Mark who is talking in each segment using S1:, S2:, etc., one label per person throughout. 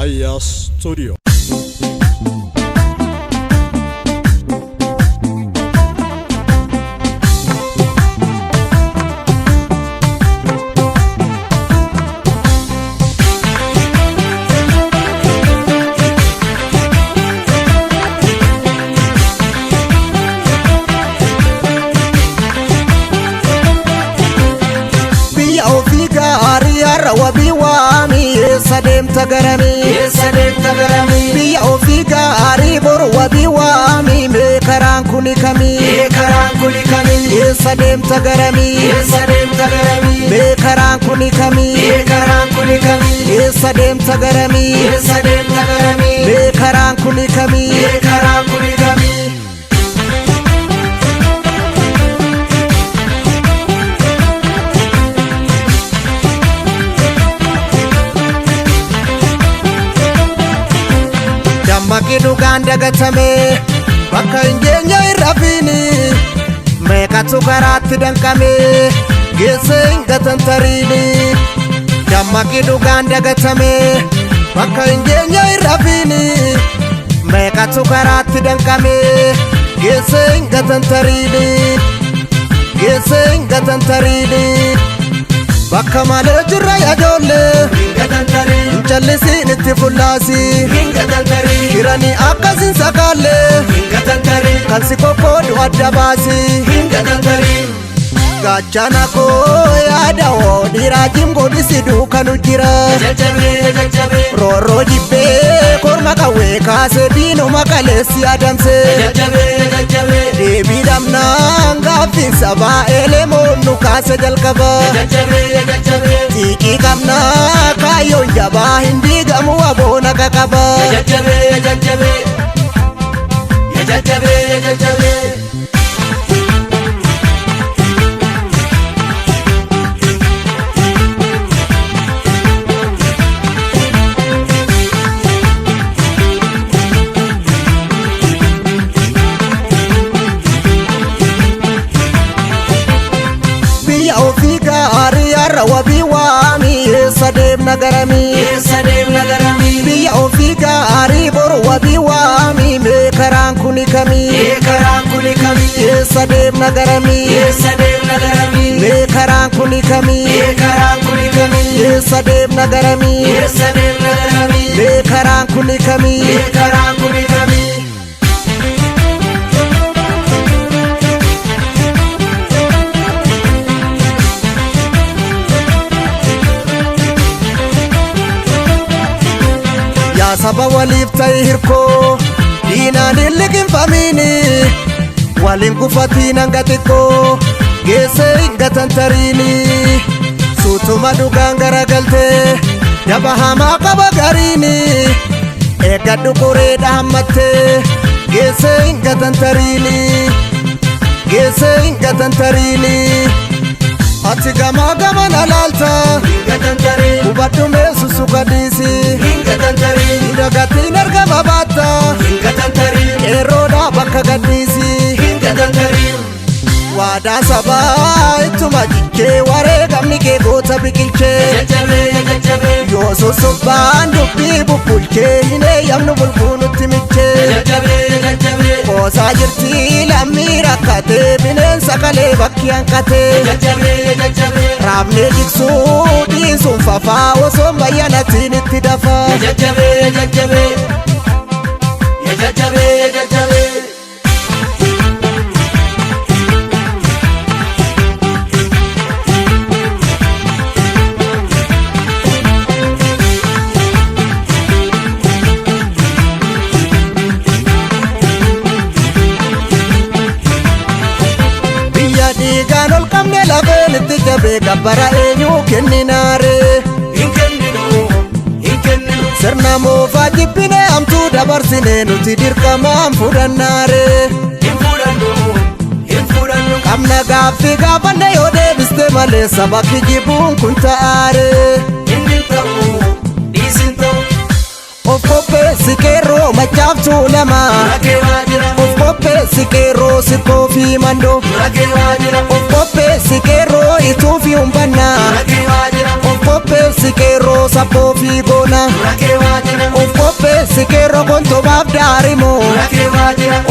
S1: Aya Studio.
S2: Wabi wami sadem tagarami biya ofiga ari bor wabi wami me karan kuni kami sadem tagarami me karan kuni kami sadem tagarami me karan kuni kami Makidu ganda gatame bakka ingenya irrafini meekatu karaatti dankame geesse hingatan tarini Makidu ganda gatame bakka ingenya irrafini meekatu karaatti dankame geesse hingatan tarini bakka malee jirra yaadoolle Challisin itti fullaasi Kirani akkasin sakaalle Kan si kokkoodu adda baasi Gaachana koo yaada hoo dhiiraa jimgoodhisi duukanu jira Roorroo jibbee korma qawwee kaasee diinuma kaleessi adamse Deebii dhabnaan gaaffiin sabaa elemoonnu kaase jalqaba Xiiqii qabnaa kaayyoon jabaa hin diigamu aboona qaqaba Wabi wami sadem nagarami biya ofiga ari bor wabi wami me karan kuni kami sadem nagarami me karan kuni kami sadem nagarami me karan kuni kami Saba waliif ta'e hirkoo diinaan illiqin famini waliin kufatiin hanga xiqqoo geessee hingatan tarini suutuma dhugaan garagaltee daba hamaa qaba gariini eeggadhu qoreedha hammattee geessee hingatan tarini ati gamaa gaman alaalta hubadhu meessu sukadiisi Dagatiin argama baatta qeerroodha bakka gadhiisi waadaa sabaa ittuma jikkee wareegamni kee goota biqilchee yoo sosobbaan dubbii bubbulchee hin eeyyamnu bulbuunutti michee qoosaa jirtii lammii rakkatee bineensa kalee bakki hanqatee raabnee jiksuu dhiisuun fafaa osoon bayyanatiin itti dafaa Dhiigaan ol qabne lafeen itti jabee gabbara eenyuu kenninaare sirna moofaa jibbine hamtuu dabarsine nuti dirqamaan fudhannaare qabna gaaffii gaafanne yoo deebiste malee saba kijibuun kun ta'aare of qopheessi qeerroo machaaftuu lama of qopheessi qeerroo sikkoo fi mandoo of qopheessi qeerroo ituu fi humbanna of qopheessi qeerroo sabboo fi goona qeerroo gontomaaf daarimoo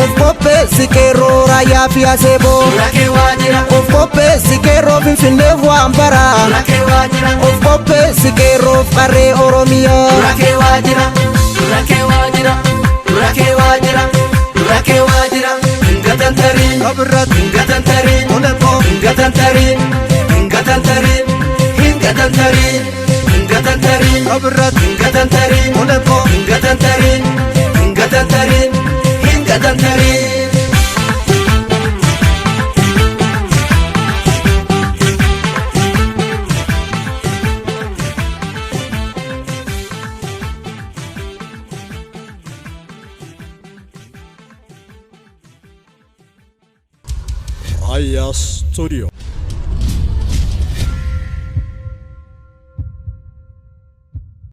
S2: of qopheessi qeerroo raayyaa fi aseeboo of qopheessi qeerroo finfinneef waan baraa of qopheessi qeerroof qarree oromiyaa kabirrat
S1: Aya Studio.